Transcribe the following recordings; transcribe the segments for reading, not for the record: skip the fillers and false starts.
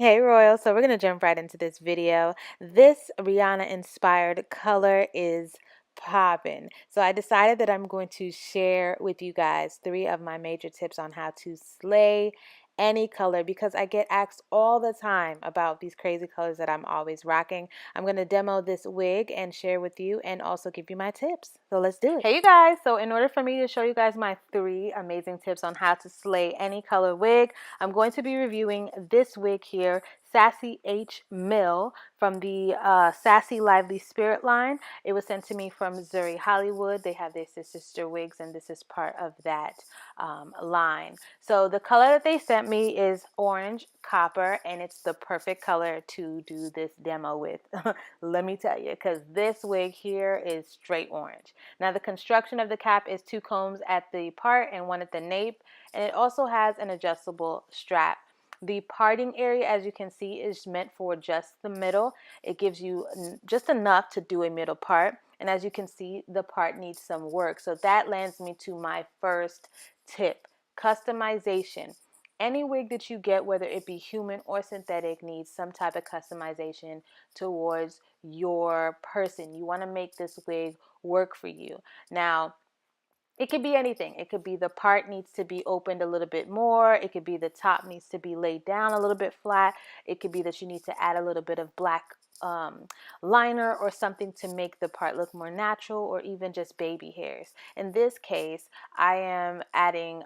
Hey Royal, so we're going to jump right into this video. This Rihanna Inspired Color is popping. So I decided that I'm going to share with you guys 3 of my major tips on how to slay any color because I get asked all the time about these crazy colors that I'm always rocking. I'm going to demo this wig and share with you and also give you my tips. So let's do it. Hey you guys, so in order for me to show you guys my 3 amazing tips on how to slay any color wig, I'm going to be reviewing this wig here, Sassy H Mill from the Sassy Lively Spirit line. It was sent to me from Zury Hollywood. They have their sister wigs, and this is part of that line. So the color that they sent me is orange copper, and it's the perfect color to do this demo with. Let me tell you, because this wig here is straight orange. Now the construction of the cap is 2 combs at the part and 1 at the nape, and it also has an adjustable strap. The parting area, as you can see, is meant for just the middle. It gives you just enough to do a middle part. And as you can see, the part needs some work. So that lands me to my first tip, customization. Any wig that you get, whether it be human or synthetic, needs some type of customization towards your person. You want to make this wig work for you. Now, it could be anything. It could be the part needs to be opened a little bit more. It could be the top needs to be laid down a little bit flat. It could be that you need to add a little bit of black liner or something to make the part look more natural, or even just baby hairs. In this case, I am adding,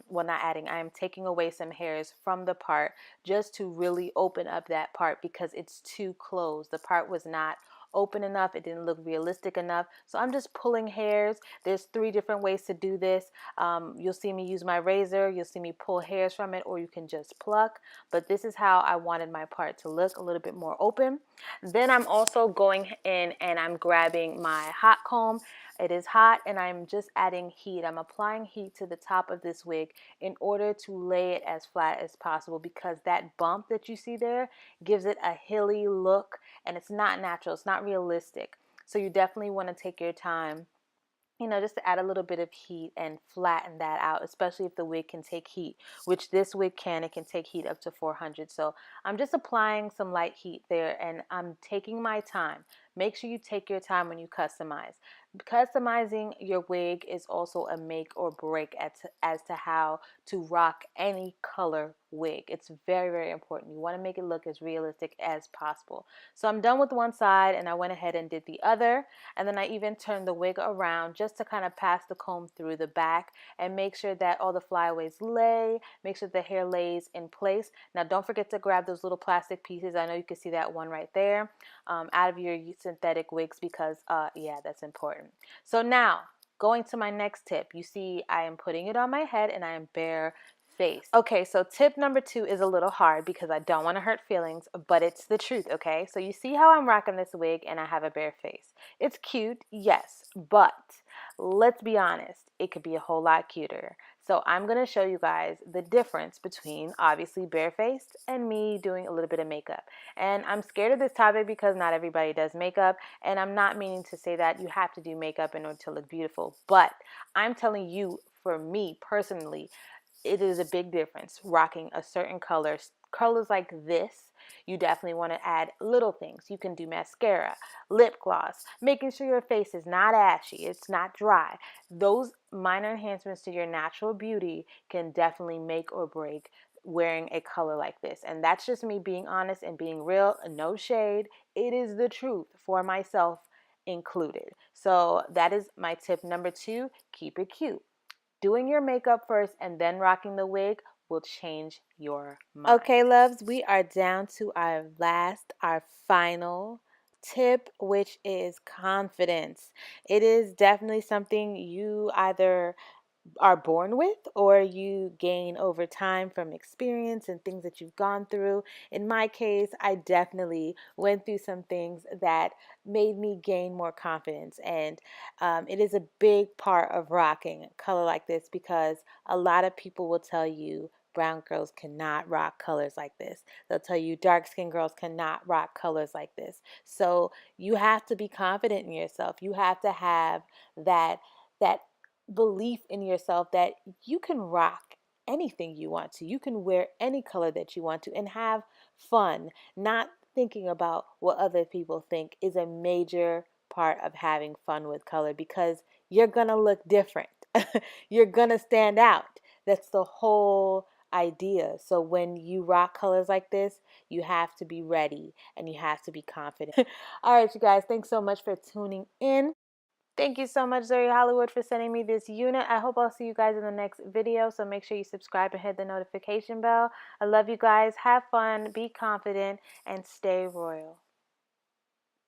well, not adding, I am taking away some hairs from the part just to really open up that part because it's too closed. The part was not open enough. It didn't look realistic enough. So I'm just pulling hairs. There's 3 different ways to do this. You'll see me use my razor. You'll see me pull hairs from it, or you can just pluck. But this is how I wanted my part to look, a little bit more open. Then I'm also going in and I'm grabbing my hot comb. It is hot and I'm just adding heat. I'm applying heat to the top of this wig in order to lay it as flat as possible, because that bump that you see there gives it a hilly look and it's not natural. It's not realistic. So you definitely want to take your time, just to add a little bit of heat and flatten that out, especially if the wig can take heat, which this wig can. It can take heat up to 400. So I'm just applying some light heat there and I'm taking my time. Make sure you take your time when you customize. Customizing your wig is also a make or break as to how to rock any color wig. It's very, very important. You want to make it look as realistic as possible. So I'm done with one side and I went ahead and did the other. And then I even turned the wig around just to kind of pass the comb through the back and make sure that all the flyaways lay, make sure the hair lays in place. Now don't forget to grab those little plastic pieces. I know you can see that one right there, out of your synthetic wigs, because yeah, that's important. So now going to my next tip, you see I am putting it on my head and I am bare face. Okay, so tip number 2 is a little hard because I don't want to hurt feelings, but it's the truth, okay? So you see how I'm rocking this wig and I have a bare face. It's cute, yes, but let's be honest, it could be a whole lot cuter. So I'm going to show you guys the difference between obviously barefaced and me doing a little bit of makeup. And I'm scared of this topic because not everybody does makeup, and I'm not meaning to say that you have to do makeup in order to look beautiful, but I'm telling you, for me personally, it is a big difference rocking a certain colors like this. You definitely want to add little things. You can do mascara, lip gloss, making sure your face is not ashy, it's not dry. Those minor enhancements to your natural beauty can definitely make or break wearing a color like this. And that's just me being honest and being real, no shade. It is the truth for myself included. So that is my tip number 2, keep it cute. Doing your makeup first and then rocking the wig will change your mind. Okay, loves, we are down to our final tip, which is confidence. It is definitely something you either are born with or you gain over time from experience and things that you've gone through. In my case, I definitely went through some things that made me gain more confidence, and it is a big part of rocking a color like this because a lot of people will tell you brown girls cannot rock colors like this. They'll tell you dark-skinned girls cannot rock colors like this. So you have to be confident in yourself. You have to have that belief in yourself that you can rock anything you want to. You can wear any color that you want to and have fun. Not thinking about what other people think is a major part of having fun with color, because you're gonna look different. You're gonna stand out. That's the whole idea. So when you rock colors like this, you have to be ready and you have to be confident. All right, you guys, thanks so much for tuning in. Thank you so much, Zury Hollywood, for sending me this unit. I hope I'll see you guys in the next video, so make sure you subscribe and hit the notification bell. I love you guys. Have fun, be confident, and stay royal.